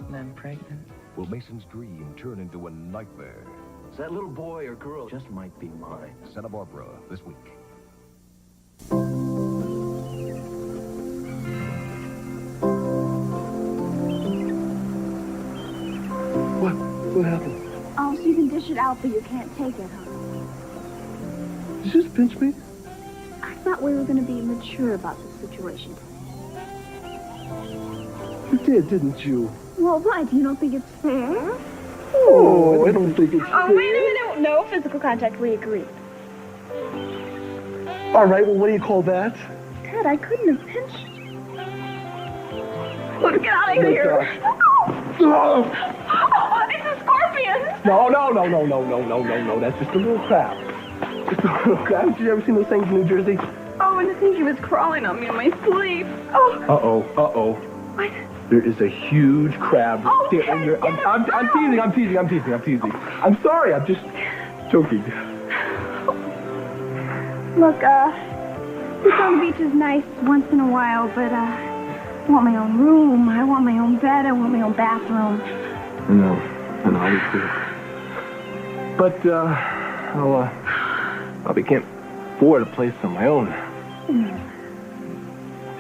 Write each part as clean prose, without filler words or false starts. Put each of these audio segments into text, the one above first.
and I'm pregnant. Will Mason's dream turn into a nightmare? That little boy or girl just might be mine. Santa Barbara, this week. What happened? Oh, so you can dish it out, but you can't take it, huh? Did you just pinch me? I thought we were going to be mature about this situation. You did, didn't you? Well, what? You don't think it's fair? Oh, I don't think it's fair. Oh, wait a minute. No physical contact. We agree. All right, well, what do you call that? Ted, I couldn't have pinched you. Let's get out of here. Oh, Oh, it's a scorpion. no. That's just a little crab. Just a little crab. Have you ever seen those things in New Jersey? Oh, and I think he was crawling on me in my sleep. Oh. Uh-oh. What? There is a huge crab. Oh, There- Ted, there- get I'm teasing. I'm sorry, I'm just joking. Look, this on the beach is nice once in a while, but, I want my own room. I want my own bed. I want my own bathroom. I know, I do. But, probably can't afford a place on my own.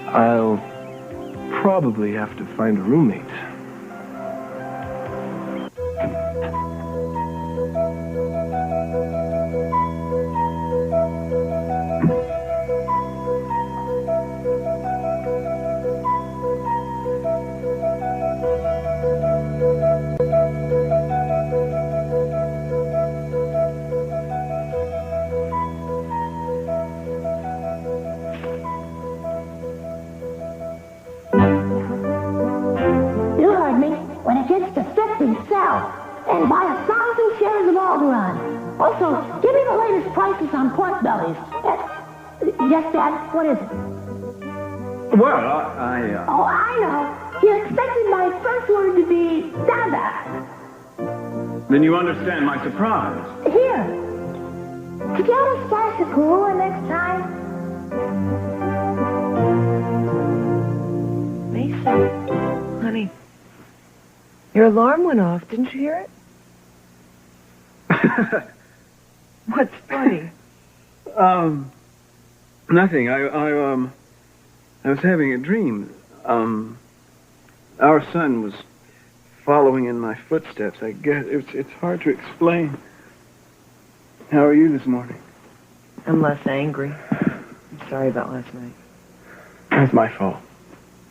I'll probably have to find a roommate. You heard me. When it gets to 50, sell. And buy 1,000 shares of Alderaan. Also, give me the latest prices on pork bellies. Yes, Dad? What is it? Well, I Oh, I know. You expected my first word to be Dada. Then you understand my surprise. Here. Could you have a splash of Kahlua next time? Mason, honey, your alarm went off. Didn't you hear it? What's funny? Nothing. I was having a dream. Our son was following in my footsteps. I guess it's hard to explain. How are you this morning? I'm less angry. I'm sorry about last night. That's my fault.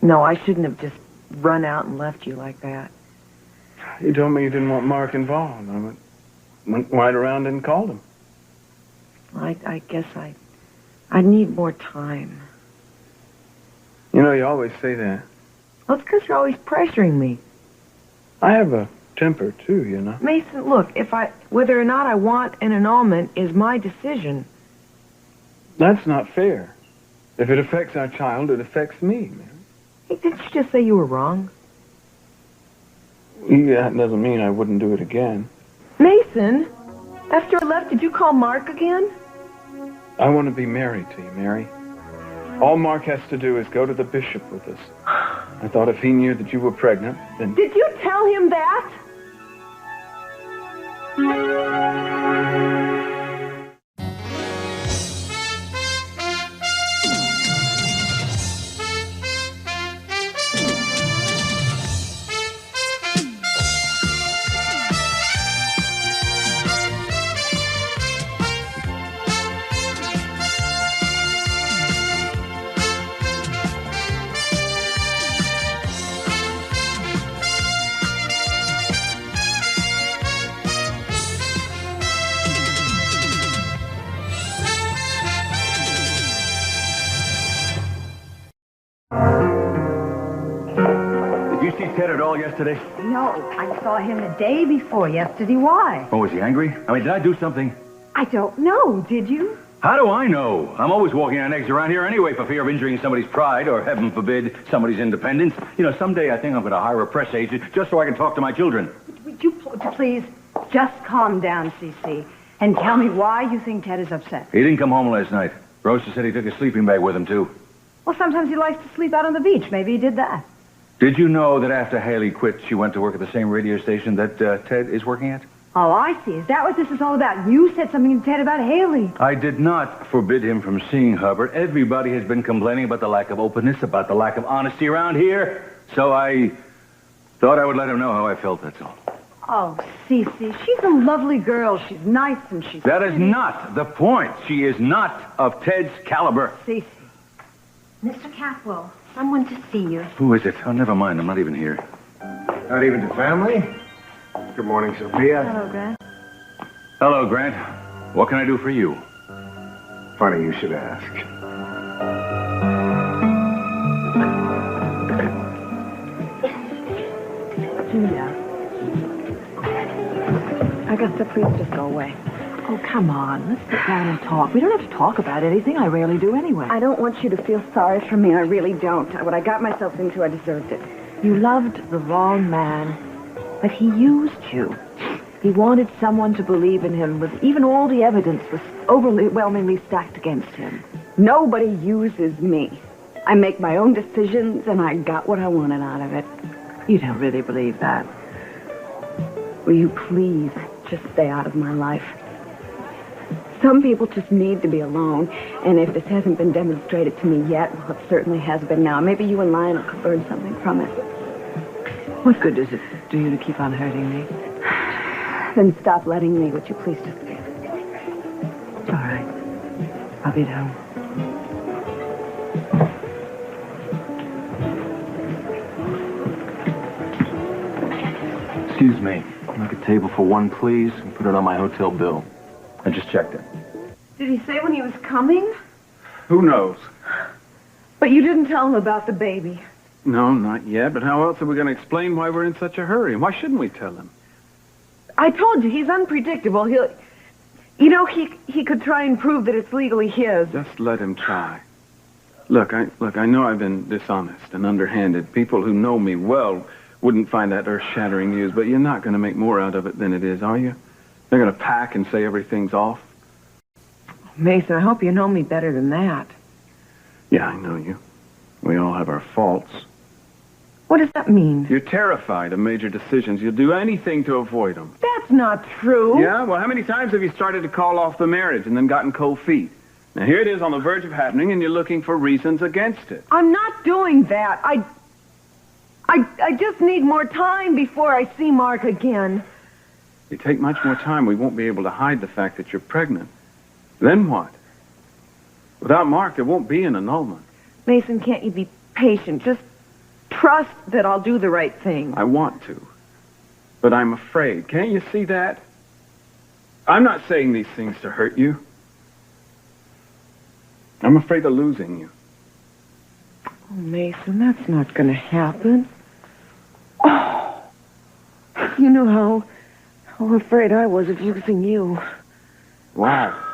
No, I shouldn't have just run out and left you like that. You told me you didn't want Mark involved. I went right around and called him. I guess I need more time. You know, you always say that. Well, it's because you're always pressuring me. I have a temper, too, you know. Mason, look, whether or not I want an annulment is my decision. That's not fair. If it affects our child, it affects me, man. Hey, didn't you just say you were wrong? Yeah, that doesn't mean I wouldn't do it again. Mason, after I left, did you call Mark again? I want to be married to you, Mary. All Mark has to do is go to the bishop with us. I thought if he knew that you were pregnant, then... Did you tell him that? Did you see Ted at all yesterday? No, I saw him the day before yesterday. Why? Oh, was he angry? I mean, did I do something? I don't know. Did you? How do I know? I'm always walking on eggs around here anyway for fear of injuring somebody's pride or, heaven forbid, somebody's independence. You know, someday I think I'm going to hire a press agent just so I can talk to my children. Would you please just calm down, Cece, and tell me why you think Ted is upset? He didn't come home last night. Rosa said he took his sleeping bag with him, too. Well, sometimes he likes to sleep out on the beach. Maybe he did that. Did you know that after Haley quit, she went to work at the same radio station that Ted is working at? Oh, I see. Is that what this is all about? You said something to Ted about Haley. I did not forbid him from seeing her, but everybody has been complaining about the lack of openness, about the lack of honesty around here. So I thought I would let him know how I felt, that's all. Oh, Cece, she's a lovely girl. She's nice and she's... That is not the point. She is not of Ted's caliber. Cece. Mr. Catwell, someone to see you. Who is it? Oh, never mind. I'm not even here. Not even to family? Good morning, Sophia. Hello, Grant. Hello, Grant. What can I do for you? Funny you should ask. Julia. Augusta, please just go away. Oh, come on. Let's sit down and talk. We don't have to talk about anything. I rarely do anyway. I don't want you to feel sorry for me. I really don't. What I got myself into, I deserved it. You loved the wrong man, but he used you. He wanted someone to believe in him, with even all the evidence was overwhelmingly stacked against him. Nobody uses me. I make my own decisions, and I got what I wanted out of it. You don't really believe that. Will you please just stay out of my life? Some people just need to be alone, and if this hasn't been demonstrated to me yet, well, it certainly has been now. Maybe you and Lionel could learn something from it. What good does it do you to keep on hurting me? Then stop letting me, would you please just... All right. I'll be down. Excuse me. Make a table for one, please, and put it on my hotel bill. I just checked it. Did he say when he was coming? Who knows? But you didn't tell him about the baby. No, not yet. But how else are we going to explain why we're in such a hurry? Why shouldn't we tell him? I told you, he's unpredictable. He'll... You know, he could try and prove that it's legally his. Just let him try. Look, I know I've been dishonest and underhanded. People who know me well wouldn't find that earth-shattering news, but you're not going to make more out of it than it is, are you? They're going to pack and say everything's off. Mason, I hope you know me better than that. Yeah, I know you. We all have our faults. What does that mean? You're terrified of major decisions. You'll do anything to avoid them. That's not true. Yeah? Well, how many times have you started to call off the marriage and then gotten cold feet? Now, here it is on the verge of happening, and you're looking for reasons against it. I'm not doing that. I just need more time before I see Mark again. If you take much more time, we won't be able to hide the fact that you're pregnant. Then what? Without Mark, there won't be an annulment. Mason, can't you be patient? Just trust that I'll do the right thing. I want to. But I'm afraid. Can't you see that? I'm not saying these things to hurt you. I'm afraid of losing you. Oh, Mason, that's not going to happen. Oh, you know how afraid I was of losing you. Wow.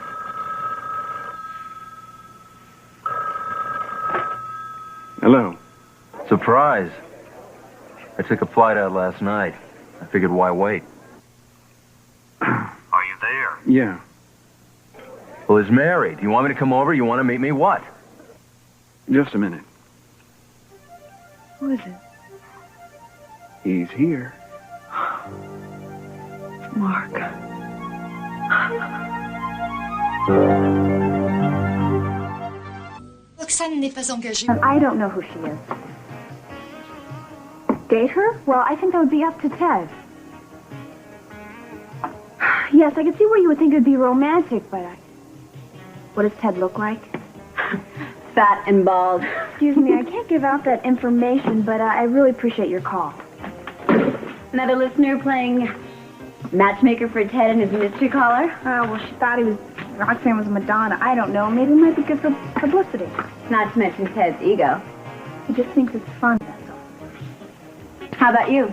Hello. Surprise. I took a flight out last night. I figured, why wait? Are you there? Yeah. Well, he's married. You want me to come over? You want to meet me? What? Just a minute. Who is it? He's here. Mark. Roxane n'est pas engagée. I don't know who she is. Date her? Well, I think that would be up to Ted. Yes, I can see where you would think it would be romantic, but what does Ted look like? Fat and bald. Excuse me, I can't give out that information, but I really appreciate your call. Another listener playing matchmaker for Ted and his mystery caller? Well, she thought Roxanne was Madonna. I don't know. Maybe it might be good for publicity. Not to mention Ted's ego. He just thinks it's fun, that's all. How about you?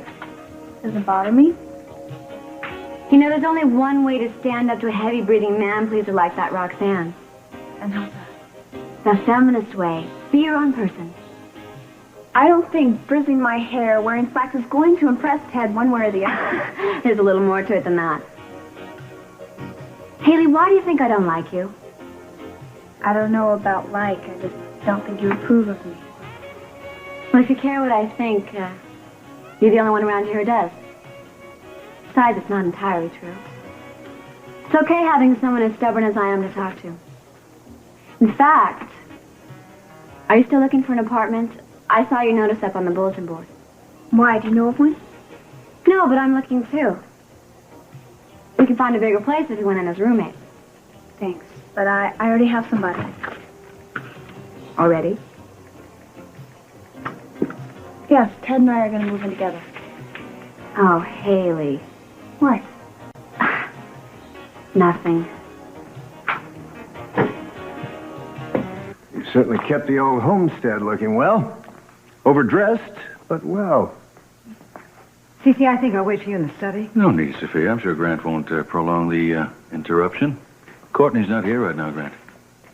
Doesn't bother me. You know, there's only one way to stand up to a heavy-breathing man-pleaser like that, Roxanne. And how's that? The feminist way. Be your own person. I don't think frizzing my hair, wearing slacks is going to impress Ted one way or the other. There's a little more to it than that. Haley, why do you think I don't like you? I don't know about like. I just don't think you approve of me. Well, if you care what I think, you're the only one around here who does. Besides, it's not entirely true. It's okay having someone as stubborn as I am to talk to. In fact, are you still looking for an apartment? I saw your notice up on the bulletin board. Why, do you know of one? No, but I'm looking too. We can find a bigger place if you went in as roommates. Thanks, but I already have somebody. Already? Yes, Ted and I are going to move in together. Oh, Haley. What? Nothing. You certainly kept the old homestead looking well. Overdressed, but well. Cece, I think I'll wait for you in the study. No need, Sophia. I'm sure Grant won't prolong the interruption. Courtney's not here right now, Grant.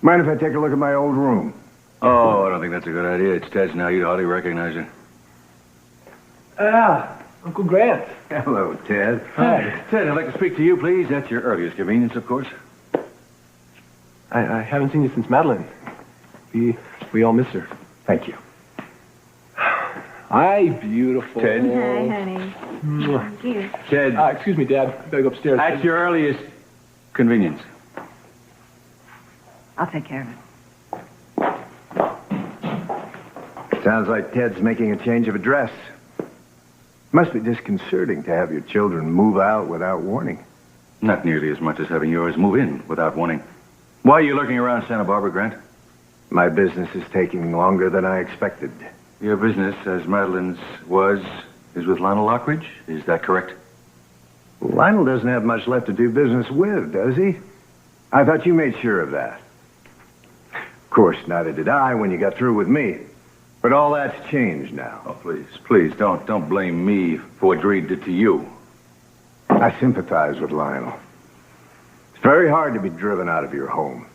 Mind if I take a look at my old room? Oh, I don't think that's a good idea. It's Ted's now. You'd hardly recognize it. Uncle Grant. Hello, Ted. Hi. Ted, I'd like to speak to you, please. That's your earliest convenience, of course. I haven't seen you since Madeline. We all miss her. Thank you. Hi, beautiful. Ted. Hi, honey. Mwah. Thank you. Ted, Excuse me, Dad. I gotta go upstairs. at your earliest convenience. I'll take care of it. Sounds like Ted's making a change of address. Must be disconcerting to have your children move out without warning. Not nearly as much as having yours move in without warning. Why are you lurking around Santa Barbara, Grant? My business is taking longer than I expected. Your business, as Madeline's is with Lionel Lockridge. Is that correct? Lionel doesn't have much left to do business with, does he? I thought you made sure of that. Of course, neither did I when you got through with me. But all that's changed now. Oh, please, don't blame me for what Reed did to you. I sympathize with Lionel. It's very hard to be driven out of your home.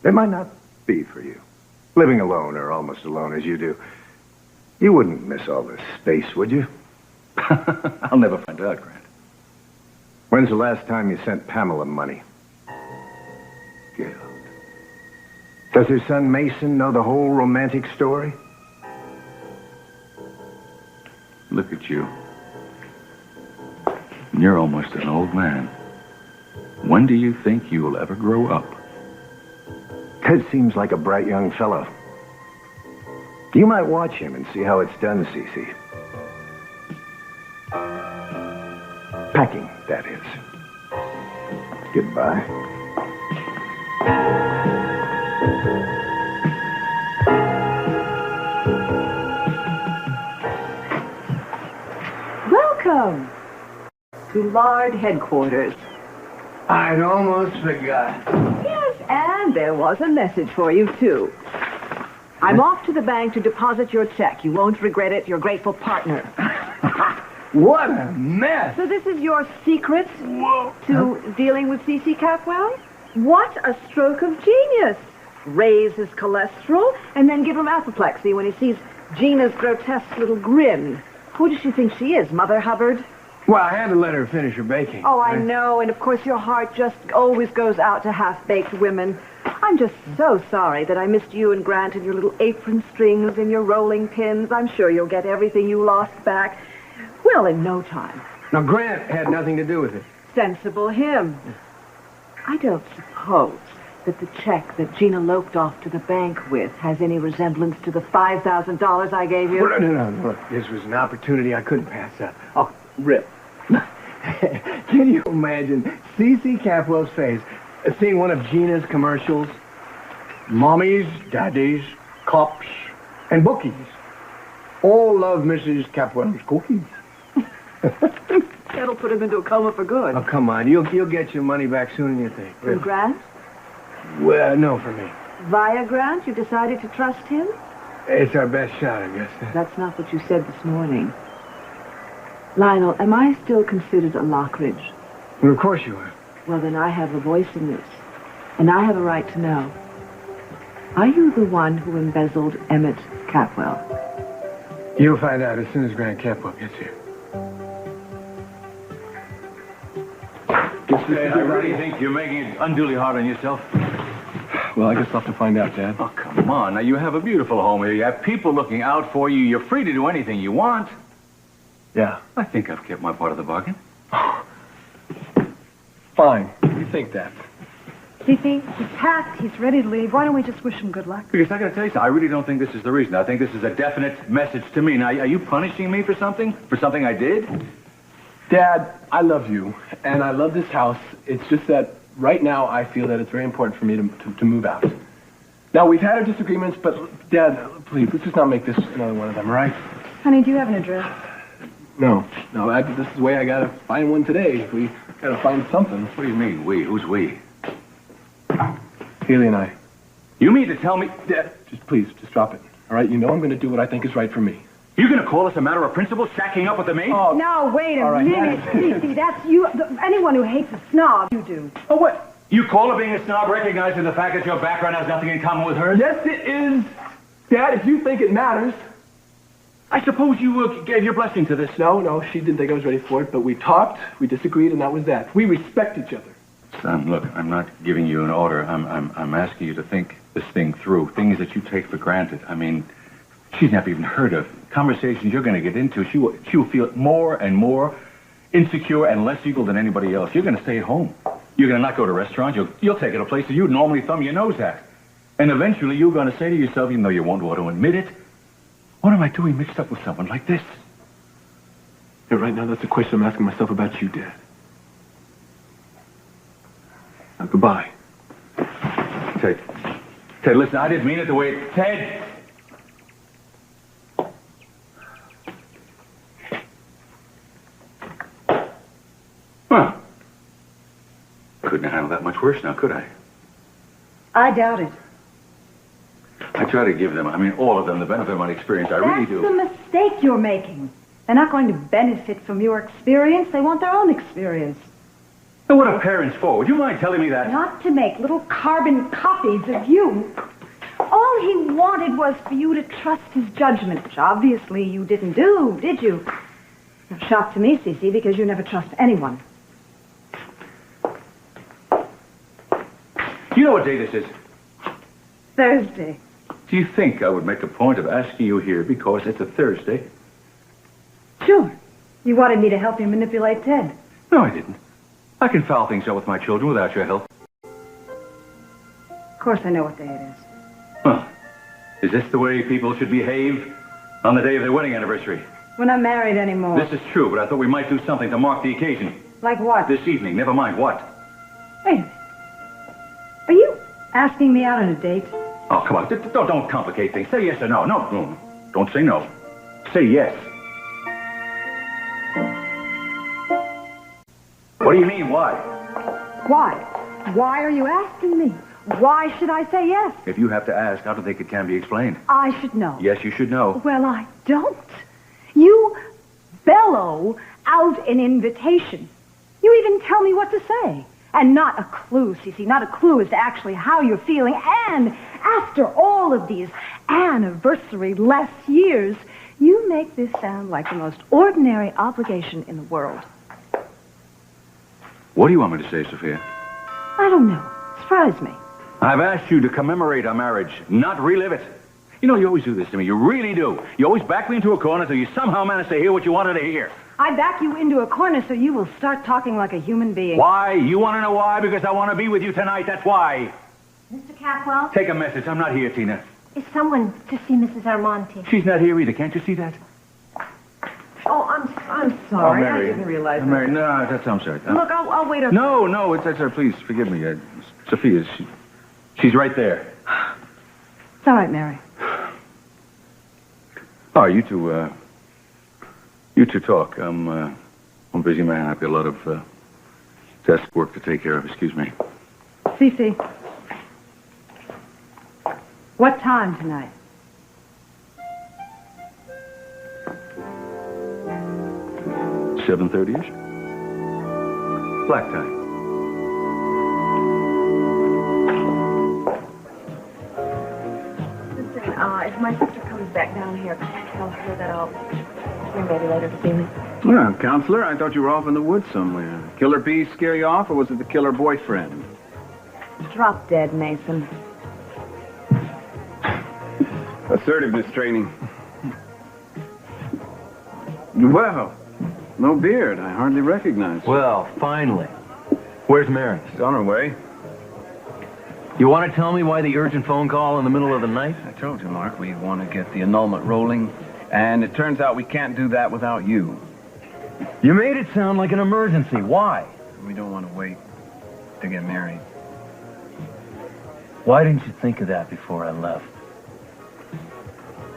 It might not be for you. Living alone or almost alone as you do. You wouldn't miss all this space, would you? I'll never find out, Grant. When's the last time you sent Pamela money? Get out. Does her son Mason know the whole romantic story? Look at you. You're almost an old man. When do you think you'll ever grow up? Ted seems like a bright young fellow. You might watch him and see how it's done, Cece. Packing, that is. Goodbye. Welcome to Lard headquarters. I'd almost forgot. Yes, and there was a message for you, too. I'm off to the bank to deposit your check. You won't regret it. Your grateful partner. What a mess! So this is your secret to dealing with C.C. Capwell? What a stroke of genius. Raise his cholesterol and then give him apoplexy when he sees Gina's grotesque little grin. Who does she think she is, Mother Hubbard? Well, I had to let her finish her baking. Oh, I know, and of course your heart just always goes out to half-baked women. I'm just so sorry that I missed you and Grant and your little apron strings and your rolling pins. I'm sure you'll get everything you lost back. Well, in no time. Now, Grant had nothing to do with it. Sensible him. I don't suppose that the check that Gina loped off to the bank with has any resemblance to the $5,000 I gave you. Well, no. Look, this was an opportunity I couldn't pass up. Oh, Rip. Can you imagine C.C. Capwell's face seeing one of Gina's commercials? Mommies, daddies, cops, and bookies. All love Mrs. Capwell's cookies. That'll put him into a coma for good. Oh, come on. You'll get your money back sooner than you think. From Grant? Well, no, for me. Via Grant, you decided to trust him? It's our best shot, I guess. That's not what you said this morning. Lionel, am I still considered a Lockridge? Well, of course you are. Well, then I have a voice in this. And I have a right to know. Are you the one who embezzled Emmett Capwell? You'll find out as soon as Grant Capwell gets here. I really think you're making it unduly hard on yourself. Well, I guess I'll have to find out, Dad. Oh, come Come on, now you have a beautiful home here. You have people looking out for you. You're free to do anything you want. Yeah. I think I've kept my part of the bargain. Fine. You think that. Cece, he's packed. He's ready to leave. Why don't we just wish him good luck? Because I gotta tell you something, I really don't think this is the reason. I think this is a definite message to me. Now, are you punishing me for something? For something I did? Dad, I love you, and I love this house. It's just that right now I feel that it's very important for me to move out. Now, we've had our disagreements, but Dad, please, let's just not make this another one of them, all right? Honey, do you have an address? No, this is the way I gotta find one today. We gotta find something. What do you mean, we? Who's we? Haley and I. You mean to tell me... Dad, please, drop it, all right? You know I'm gonna do what I think is right for me. You're gonna call us a matter of principle, shacking up with the maid? Oh, no, wait a all right. minute, Cece. That's you. Anyone who hates a snob, you do. Oh, what? You call her being a snob, recognizing the fact that your background has nothing in common with hers? Yes, it is. Dad, if you think it matters... I suppose you gave your blessing to this. No, she didn't think I was ready for it, but we talked, we disagreed, and that was that. We respect each other. Son, look, I'm not giving you an order. I'm asking you to think this thing through. Things that you take for granted. I mean, she's never even heard of. Conversations you're going to get into, she will feel more and more insecure and less equal than anybody else. You're going to stay at home. You're going to not go to restaurants. You'll take her to places you'd normally thumb your nose at. And eventually you're going to say to yourself, even though you won't want to admit it, what am I doing mixed up with someone like this? Yeah, right now, that's the question I'm asking myself about you, Dad. Now, goodbye. Ted, listen, I didn't mean it the way it... Ted! Well, couldn't have handled that much worse now, could I? I doubt it. I try to give them, all of them, the benefit of my experience. I really do. That's the mistake you're making. They're not going to benefit from your experience. They want their own experience. And what are parents for? Would you mind telling me that? Not to make little carbon copies of you. All he wanted was for you to trust his judgment, which obviously you didn't do, did you? A shock to me, Cece, because you never trust anyone. You know what day this is? Thursday. Do you think I would make a point of asking you here because it's a Thursday? Sure. You wanted me to help you manipulate Ted. No, I didn't. I can foul things up with my children without your help. Of course I know what day it is. Well, is this the way people should behave on the day of their wedding anniversary? We're not married anymore. This is true, but I thought we might do something to mark the occasion. Like what? This evening, never mind what. Wait a minute. Are you asking me out on a date? Oh, come on. Don't complicate things. Say yes or no. No, don't say no. Say yes. What do you mean, why? Why? Why are you asking me? Why should I say yes? If you have to ask, I don't think it can be explained. I should know. Yes, you should know. Well, I don't. You bellow out an invitation. You even tell me what to say. And not a clue, Cece, not a clue as to actually how you're feeling. And after all of these anniversary-less years, you make this sound like the most ordinary obligation in the world. What do you want me to say, Sophia? I don't know. Surprise me. I've asked you to commemorate our marriage, not relive it. You know, you always do this to me. You really do. You always back me into a corner so you somehow manage to hear what you wanted to hear. I back you into a corner so you will start talking like a human being. Why? You want to know why? Because I want to be with you tonight. That's why. Mr. Capwell? Take a message. I'm not here, Tina. Is someone to see Mrs. Armonti? She's not here either. Can't you see that? Oh, I'm sorry. Mary. I didn't realize that. Mary, no, I'm sorry. Look, I'll wait up. No, it's please forgive me. Sophia, she's right there. It's all right, Mary. Oh, you two talk. I'm a busy man. I've got a lot of desk work to take care of. Excuse me. Cece, what time tonight? 7:30-ish. Black tie. Listen, if my sister comes back down here, can I tell her that I'll bring Baby later this evening? Well, Counselor, I thought you were off in the woods somewhere. Killer bees scare you off, or was it the killer boyfriend? Drop dead, Mason. Assertiveness training. Well, no beard. I hardly recognize you. Well, finally. Where's Mary? She's on her way. You want to tell me why the urgent phone call in the middle of the night? I told you, Mark, we want to get the annulment rolling, and it turns out we can't do that without you. You made it sound like an emergency. Why? We don't want to wait to get married. Why didn't you think of that before I left?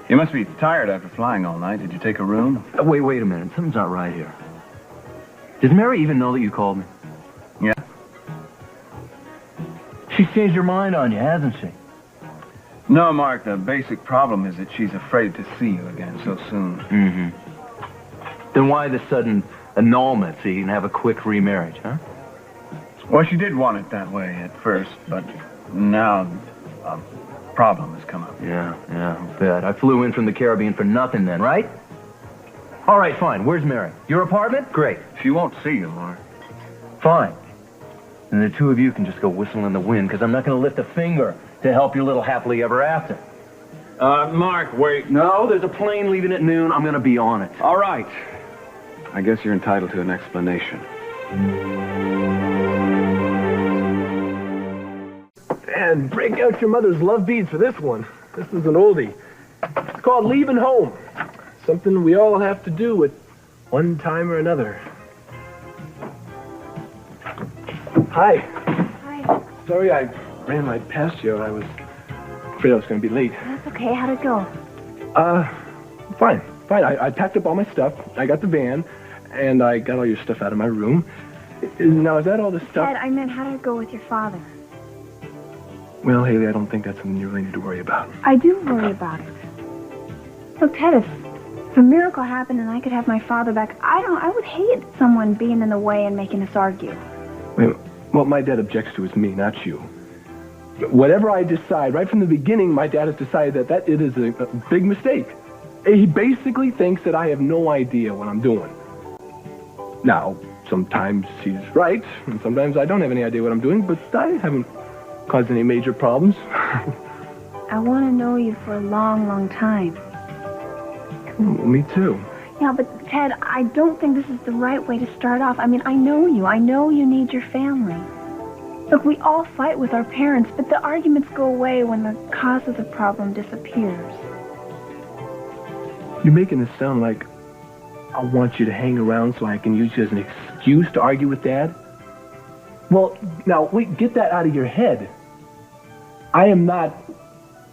You must be tired after flying all night. Did you take a room? Wait a minute. Something's not right here. Does Mary even know that you called me? Yeah. She's changed her mind on you, hasn't she? No, Mark, the basic problem is that she's afraid to see you again so soon. Mm-hmm. Then why the sudden annulment so you can have a quick remarriage, huh? Well, she did want it that way at first, but now a problem has come up. Yeah, I bet. I flew in from the Caribbean for nothing then, right? All right, fine. Where's Mary? Your apartment? Great. She won't see you, Mark. Fine. And the two of you can just go whistle in the wind, because I'm not going to lift a finger to help your little happily ever after. Mark, wait. No, there's a plane leaving at noon. I'm going to be on it. All right. I guess you're entitled to an explanation. And break out your mother's love beads for this one. This is an oldie. It's called Leaving Home. Something we all have to do at one time or another. Hi. Hi. Sorry I ran right past you. I was afraid I was going to be late. That's okay. How'd it go? Fine. I packed up all my stuff. I got the van, and I got all your stuff out of my room. Now, is that all the stuff? Ted, I meant, how did it go with your father? Well, Haley, I don't think that's something you really need to worry about. I do worry about it. Look, Ted, if a miracle happened and I could have my father back, I would hate someone being in the way and making us argue. Wait, what my dad objects to is me, not you. Whatever I decide, right from the beginning, my dad has decided that it is a big mistake. He basically thinks that I have no idea what I'm doing. Now, sometimes he's right, and sometimes I don't have any idea what I'm doing, but I haven't caused any major problems. I want to know you for a long, long time. Me too. Yeah, but Ted, I don't think this is the right way to start off. I mean, I know you. I know you need your family. Look, we all fight with our parents, but the arguments go away when the cause of the problem disappears. You're making it sound like I want you to hang around so I can use you as an excuse to argue with Dad. Well, now, wait, get that out of your head. I am not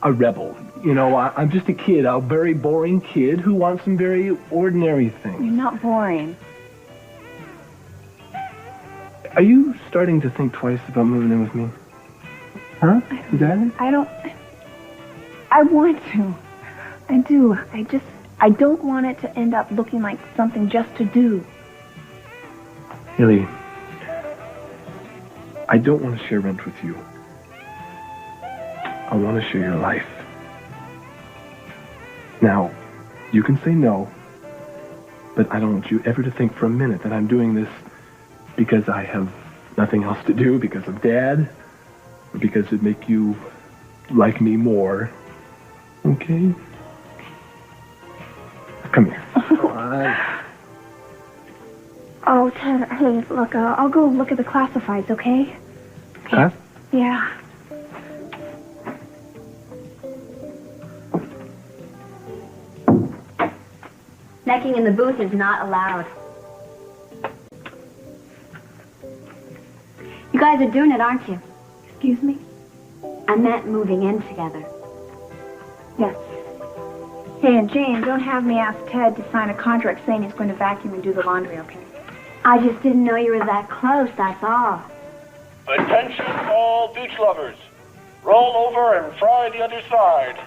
a rebel. You know, I'm just a kid, a very boring kid who wants some very ordinary things. You're not boring. Are you starting to think twice about moving in with me? Huh? Is that it? I want to. I do. I don't want it to end up looking like something just to do. Haley, I don't want to share rent with you. I want to share your life. Now, you can say no, but I don't want you ever to think for a minute that I'm doing this because I have nothing else to do, because of Dad, or because it'd make you like me more. Okay? Come here. Oh, Ted, hey, look, I'll go look at the classifieds, okay? Huh? Yeah. Necking in the booth is not allowed. You guys are doing it, aren't you? Excuse me? I meant moving in together. Yes. Hey, and Jane, don't have me ask Ted to sign a contract saying he's going to vacuum and do the laundry, okay? I just didn't know you were that close, that's all. Attention all beach lovers. Roll over and fry the other side.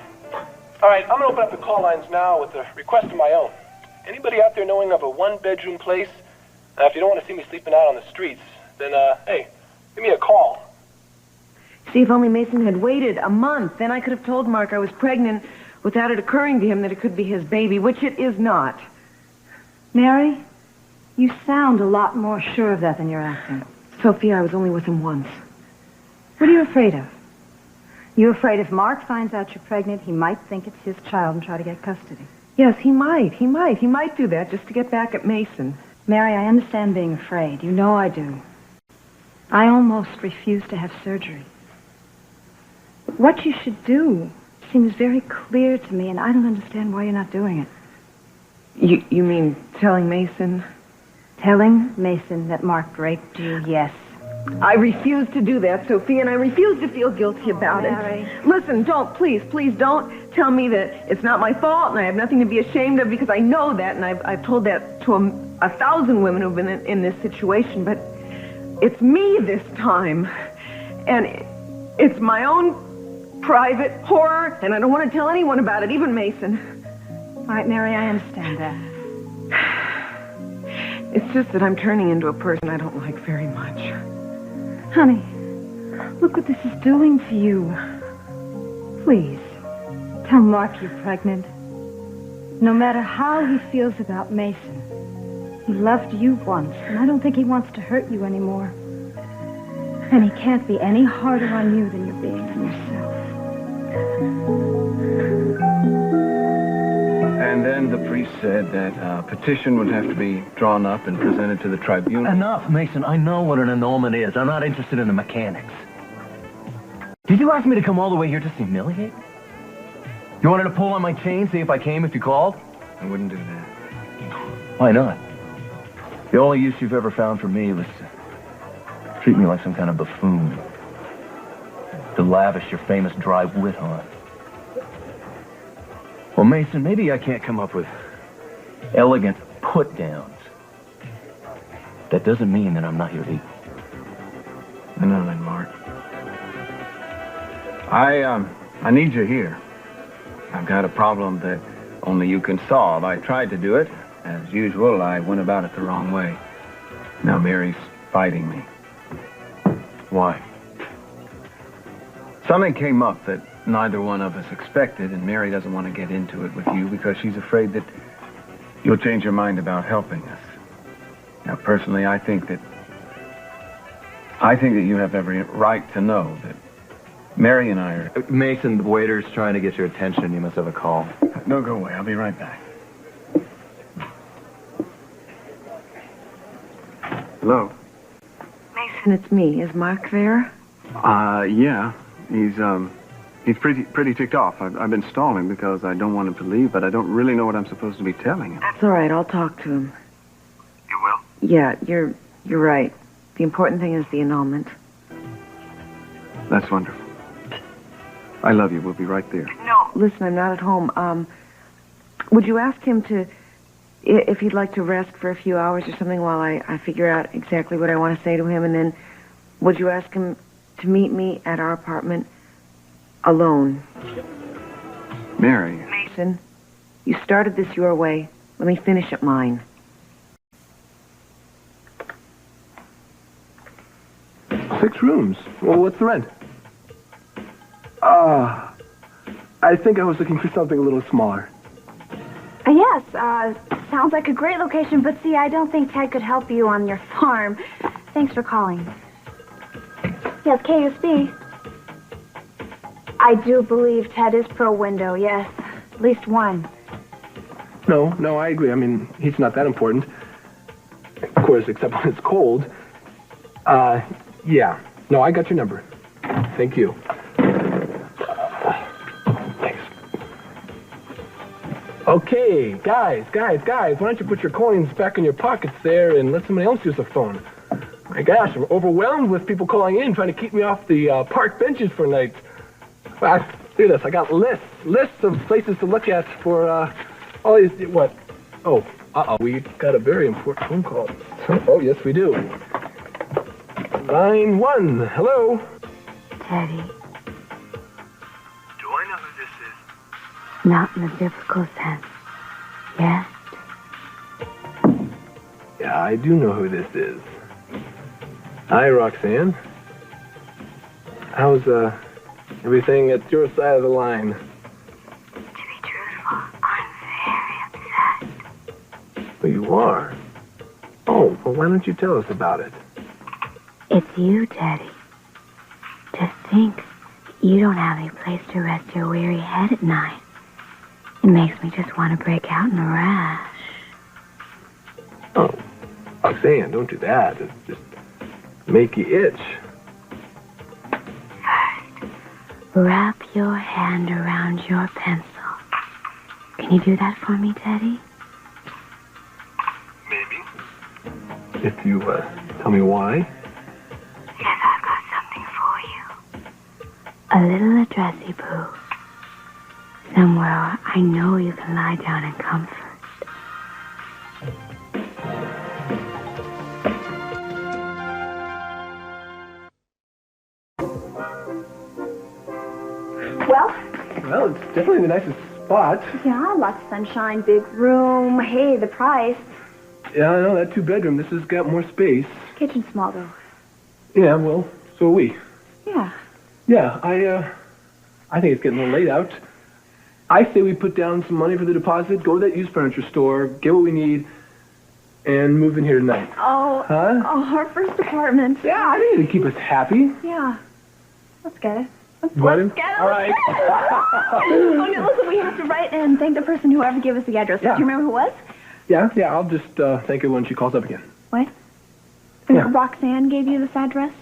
All right, I'm going to open up the call lines now with a request of my own. Anybody out there knowing of a one-bedroom place? If you don't want to see me sleeping out on the streets, then, hey, give me a call. See, if only Mason had waited a month, then I could have told Mark I was pregnant without it occurring to him that it could be his baby, which it is not. Mary, you sound a lot more sure of that than you're acting. Sophia, I was only with him once. What are you afraid of? You afraid if Mark finds out you're pregnant, he might think it's his child and try to get custody? Yes, he might. He might do that just to get back at Mason. Mary, I understand being afraid. You know I do. I almost refuse to have surgery. But what you should do seems very clear to me, and I don't understand why you're not doing it. You mean telling Mason? Telling Mason that Mark raped you, yes. I refuse to do that, Sophie, and I refuse to feel guilty about Mary. it. Listen, please don't tell me that it's not my fault and I have nothing to be ashamed of, because I know that, and I've told that to 1,000 women who've been in this situation, but it's me this time, and it's my own private horror, and I don't want to tell anyone about it, even Mason. All right, Mary, I understand that. It's just that I'm turning into a person I don't like very much. Honey, look what this is doing to you. Please, tell Mark you're pregnant. No matter how he feels about Mason, he loved you once, and I don't think he wants to hurt you anymore. And he can't be any harder on you than you're being on yourself. And then the priest said that a petition would have to be drawn up and presented to the tribunal. Enough, Mason. I know what an annulment is. I'm not interested in the mechanics. Did you ask me to come all the way here to humiliate? You wanted to pull on my chain, see if I came if you called? I wouldn't do that. Why not? The only use you've ever found for me was to treat me like some kind of buffoon. To lavish your famous dry wit on. Well, Mason, maybe I can't come up with elegant put-downs. That doesn't mean that I'm not your equal. I know that, Mark. I need you here. I've got a problem that only you can solve. I tried to do it. As usual, I went about it the wrong way. Now Mary's fighting me. Why? Something came up that neither one of us expected, and Mary doesn't want to get into it with you because she's afraid that you'll change your mind about helping us. Now, personally, I think that you have every right to know that Mary and I are... Mason, the waiter's trying to get your attention. You must have a call. No, go away. I'll be right back. Hello? Mason, it's me. Is Mark there? Yeah. He's pretty ticked off. I've been stalling because I don't want him to leave, but I don't really know what I'm supposed to be telling him. That's all right. I'll talk to him. You will? Yeah, you're right. The important thing is the annulment. That's wonderful. I love you. We'll be right there. No. Listen, I'm not at home. Would you ask him if he'd like to rest for a few hours or something while I figure out exactly what I want to say to him, and then would you ask him to meet me at our apartment alone? Mary. Mason, you started this your way. Let me finish it mine. Six rooms. Well, what's the rent? I think I was looking for something a little smaller. Yes, sounds like a great location, but see, I don't think Ted could help you on your farm. Thanks for calling. Yes, KSB. I do believe Ted is pro-window, yes. At least one. No, I agree. I mean, he's not that important. Of course, except when it's cold. Yeah. No, I got your number. Thank you. Thanks. Okay, guys, why don't you put your coins back in your pockets there and let somebody else use the phone? My gosh, I'm overwhelmed with people calling in trying to keep me off the park benches for nights. Look at this. I got lists of places to look at for all these. What? Oh, we got a very important phone call. Oh, yes, we do. Line 1. Hello. Teddy. Do I know who this is? Not in the biblical sense. Yes? Yeah, I do know who this is. Hi, Roxanne. How's everything at your side of the line? To be truthful, I'm very upset. Oh, you are? Oh, well, why don't you tell us about it? It's you, Teddy. To think you don't have any place to rest your weary head at night. It makes me just want to break out in a rash. Oh, Roxanne, don't do that. It just make you itch. Wrap your hand around your pencil. Can you do that for me, Teddy? Maybe. If you tell me why. Yes, I've got something for you. A little addressy poo. Somewhere I know you can lie down in comfort. Well, it's definitely the nicest spot. Yeah, lots of sunshine, big room. Hey, the price. Yeah, I know, that two-bedroom. This has got more space. Kitchen small, though. Yeah, well, so are we. Yeah. Yeah, I think it's getting a little late out. I say we put down some money for the deposit, go to that used furniture store, get what we need, and move in here tonight. Oh. Huh? Oh, our first apartment. Yeah, I think it'd keep us happy. Yeah. Let's get it. Let's What? get it. All right. Oh, no, listen, we have to write and thank the person whoever gave us the address. Yeah. Do you remember who it was? Yeah, I'll just thank her when she calls up again. What? Yeah. Roxanne gave you this address?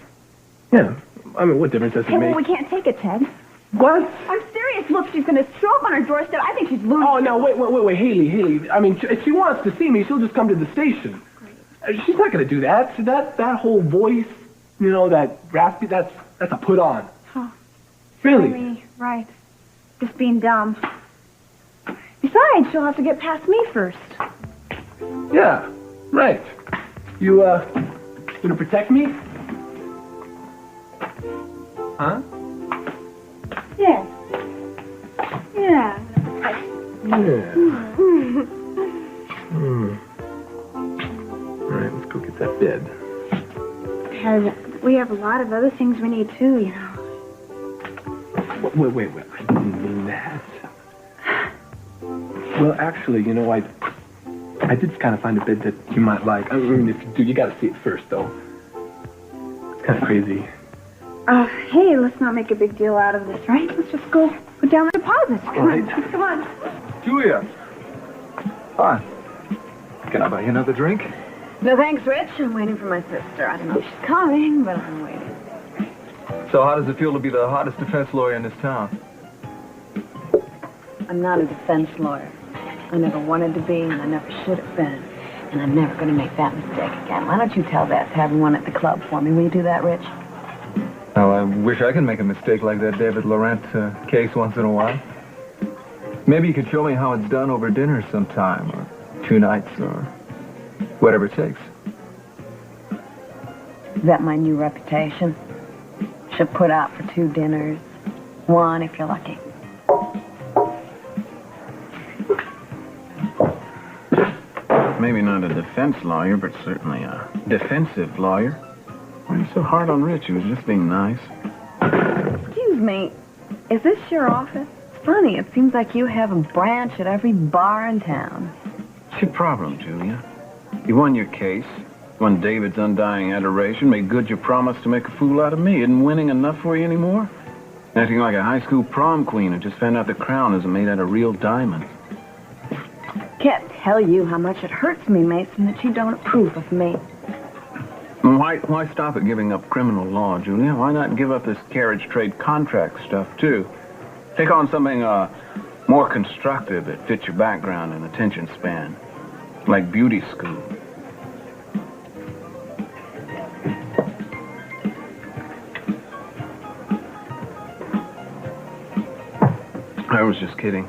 Yeah. I mean, what difference does it Hey, make? well, we can't take it, Ted. What? I'm serious. Look, she's going to show up on our doorstep. I think she's losing. Oh, no, wait, Haley. I mean, if she wants to see me, she'll just come to the station. She's not going to do that. So that whole voice, you know, that raspy, that's a put on. Huh. Really? Sorry. Right. Just being dumb. Besides, she'll have to get past me first. Yeah, right. You, gonna protect me? Huh? Yeah. Yeah. Yeah. All right, let's go get that bed. And we have a lot of other things we need, too, you know. Wait. I didn't mean that. Well, actually, you know, I did kind of find a bed that you might like. I mean, if you do, you got to see it first, though. It's kind of crazy. Hey, let's not make a big deal out of this, right? Let's just go put down the deposit. Come on. Come on. Julia. Hi. Can I buy you another drink? No, thanks, Rich. I'm waiting for my sister. I don't know if she's coming, but I'm waiting. So how does it feel to be the hottest defense lawyer in this town? I'm not a defense lawyer. I never wanted to be, and I never should have been. And I'm never going to make that mistake again. Why don't you tell that to everyone at the club for me? Will you do that, Rich? Well, I wish I could make a mistake like that David Laurent case once in a while. Maybe you could show me how it's done over dinner sometime, or 2 nights, or whatever it takes. Is that my new reputation? Should put out for 2 dinners. 1 if you're lucky. Maybe not a defense lawyer, but certainly a defensive lawyer. Why are you so hard on Rich? He was just being nice. Excuse me. Is this your office? It's funny. It seems like you have a branch at every bar in town. What's your problem, Julia? You won your case, won David's undying adoration, made good your promise to make a fool out of me. Isn't winning enough for you anymore? Acting like a high school prom queen who just found out the crown isn't made out of real diamonds. Can't tell you how much it hurts me, Mason, that you don't approve of me. Why stop at giving up criminal law, Julia? Why not give up this carriage trade contract stuff, too? Take on something more constructive that fits your background and attention span. Like beauty school. I was just kidding.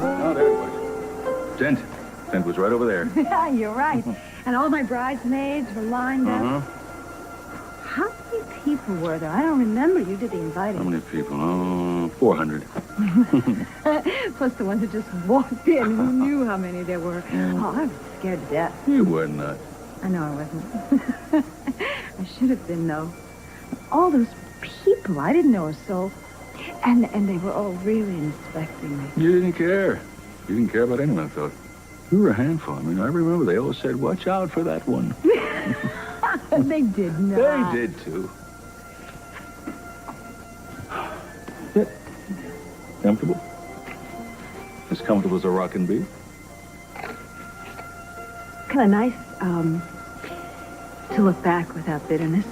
Oh, there it was. Tent was right over there. Yeah, you're right. And all my bridesmaids were lined up. How many people were there? I don't remember. You did the inviting. How many people? Oh, 400. Plus the ones that just walked in. Who knew how many there were? Oh, I was scared to death. You were not. I know I wasn't. I should have been, though. All those people, I didn't know a soul. And they were all really inspecting me. You didn't care. You didn't care about anyone, I thought. You were a handful. I mean, I remember they all said, watch out for that one. They did not. They did, too. Sit. Comfortable? As comfortable as a rock can be? Kind of nice, to look back without bitterness.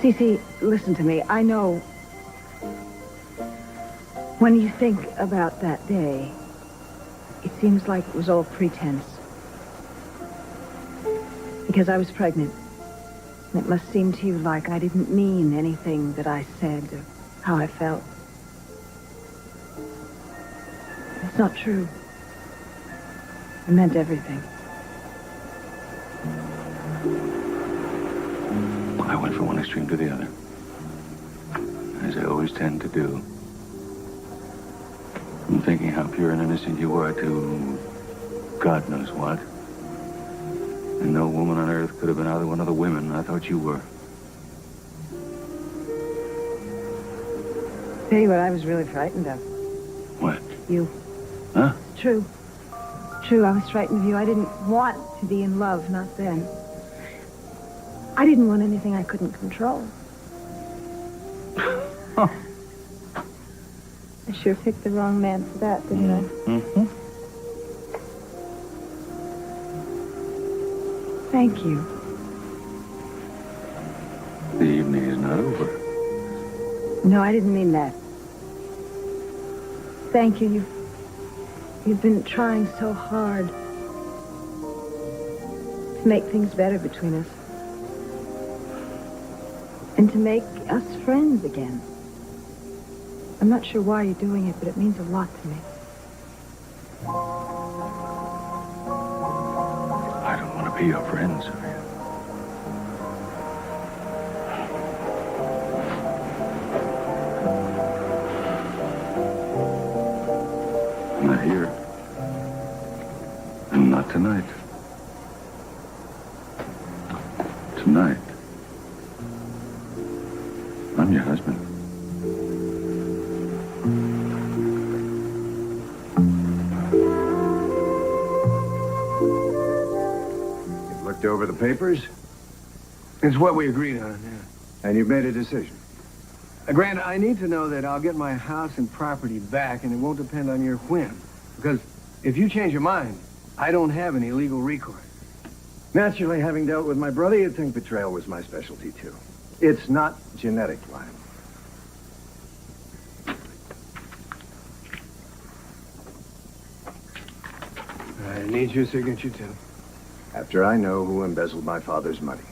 Cece, listen to me. I know when you think about that day, it seems like it was all pretense. Because I was pregnant. And it must seem to you like I didn't mean anything that I said or how I felt. It's not true. I meant everything. I went from one extreme to the other, as I always tend to do. From thinking how pure and innocent you were to God knows what. And no woman on earth could have been either one of the women I thought you were. Tell you what I was really frightened of. What? You. Huh? True. True, I was frightened of you. I didn't want to be in love, not then. I didn't want anything I couldn't control. I sure picked the wrong man for that, didn't I? Mm-hmm. Thank you. The evening is not over. No, I didn't mean that. Thank you. You've been trying so hard to make things better between us. And to make us friends again. I'm not sure why you're doing it, but it means a lot to me. I don't want to be your friend, Sylvia. I'm not here. And not tonight. Tonight, I'm your husband. You've looked over the papers? It's what we agreed on, yeah. And you've made a decision? Grant, I need to know that I'll get my house and property back, and it won't depend on your whim. Because if you change your mind, I don't have any legal recourse. Naturally, having dealt with my brother, you'd think betrayal was my specialty, too. It's not genetic, Lyle. I need your signature, too. After I know who embezzled my father's money.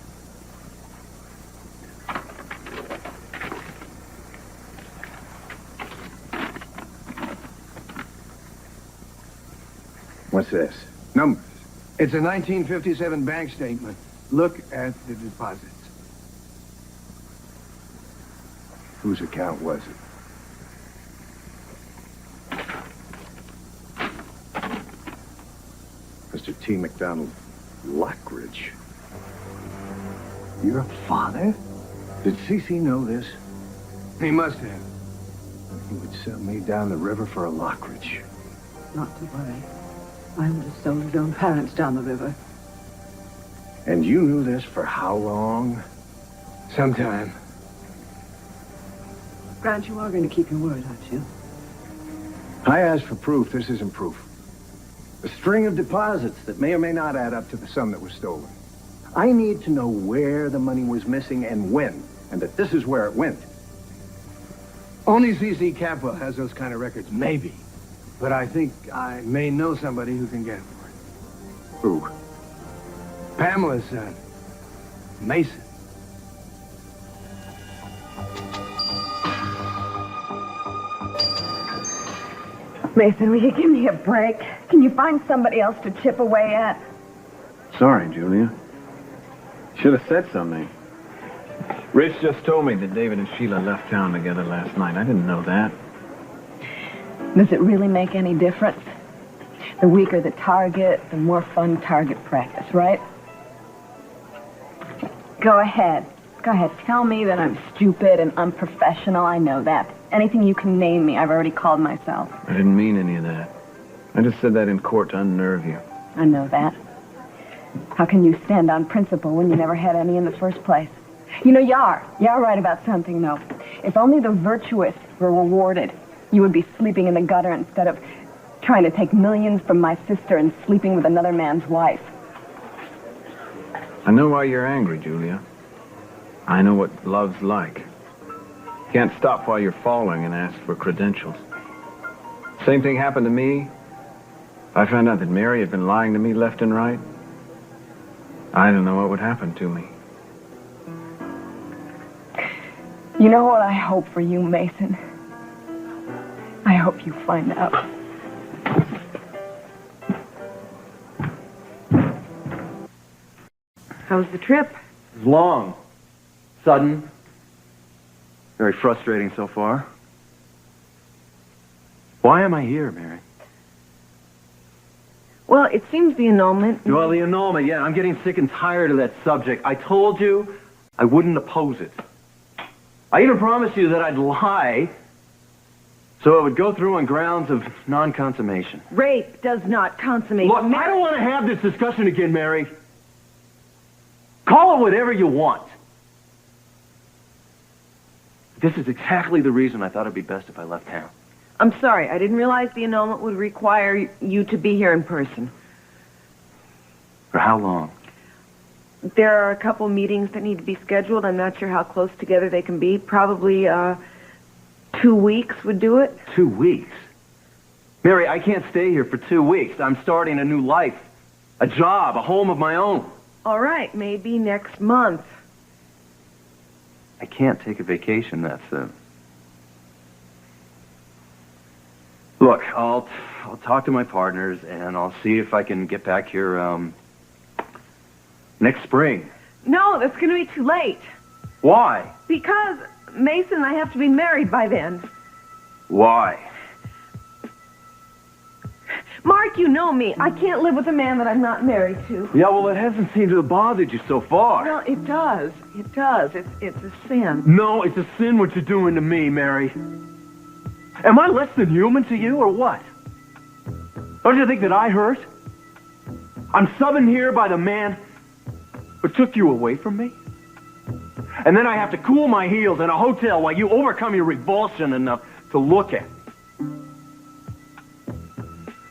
What's this? Numbers. It's a 1957 bank statement. Look at the deposits. Whose account was it? Mr. T. McDonald Lockridge. Your father? Did Cece know this? He must have. He would sell me down the river for a Lockridge. Not to worry. I would have sold his own parents down the river. And you knew this for how long? Sometime. Grant, you are going to keep your word, aren't you? I asked for proof. This isn't proof. A string of deposits that may or may not add up to the sum that was stolen. I need to know where the money was missing and when, and that this is where it went. Only C.C. Capwell has those kind of records, maybe. But I think I may know somebody who can get it for it. Who? Pamela's son, Mason. Mason, will you give me a break? Can you find somebody else to chip away at? Sorry, Julia. Should have said something. Rich just told me that David and Sheila left town together last night. I didn't know that. Does it really make any difference? The weaker the target, the more fun target practice, right? Go ahead. Go ahead. Tell me that I'm stupid and unprofessional. I know that. Anything you can name me, I've already called myself. I didn't mean any of that. I just said that in court to unnerve you. I know that. How can you stand on principle when you never had any in the first place? You know, you are right about something, though. If only the virtuous were rewarded, you would be sleeping in the gutter instead of trying to take millions from my sister and sleeping with another man's wife. I know why you're angry, Julia. I know what love's like. You can't stop while you're falling and ask for credentials. Same thing happened to me. I found out that Mary had been lying to me left and right. I don't know what would happen to me. You know what I hope for you, Mason? I hope you find out. How was the trip? It was long, sudden, very frustrating so far. Why am I here, Mary? Well, it seems the annulment... Well, the annulment, yeah. I'm getting sick and tired of that subject. I told you I wouldn't oppose it. I even promised you that I'd lie so it would go through on grounds of non-consummation. Rape does not consummate. Look, I don't want to have this discussion again, Mary. Call it whatever you want. This is exactly the reason I thought it'd be best if I left town. I'm sorry. I didn't realize the annulment would require you to be here in person. For how long? There are a couple meetings that need to be scheduled. I'm not sure how close together they can be. Probably 2 weeks would do it. 2 weeks? Mary, I can't stay here for 2 weeks. I'm starting a new life. A job, a home of my own. All right, maybe next month. I can't take a vacation that soon. Look, I'll talk to my partners, and I'll see if I can get back here, next spring. No, that's going to be too late. Why? Because Mason and I have to be married by then. Why? Mark, you know me. I can't live with a man that I'm not married to. Yeah, well, it hasn't seemed to have bothered you so far. Well, it does. It does. It's a sin. No, it's a sin what you're doing to me, Mary. Am I less than human to you, or what? Don't you think that I hurt? I'm subbing here by the man who took you away from me? And then I have to cool my heels in a hotel while you overcome your revulsion enough to look at me.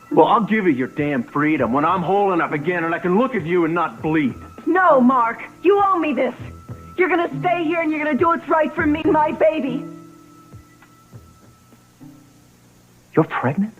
Well, I'll give you your damn freedom when I'm holding up again and I can look at you and not bleed. No, Mark. You owe me this. You're going to stay here and you're going to do what's right for me and my baby. You're pregnant?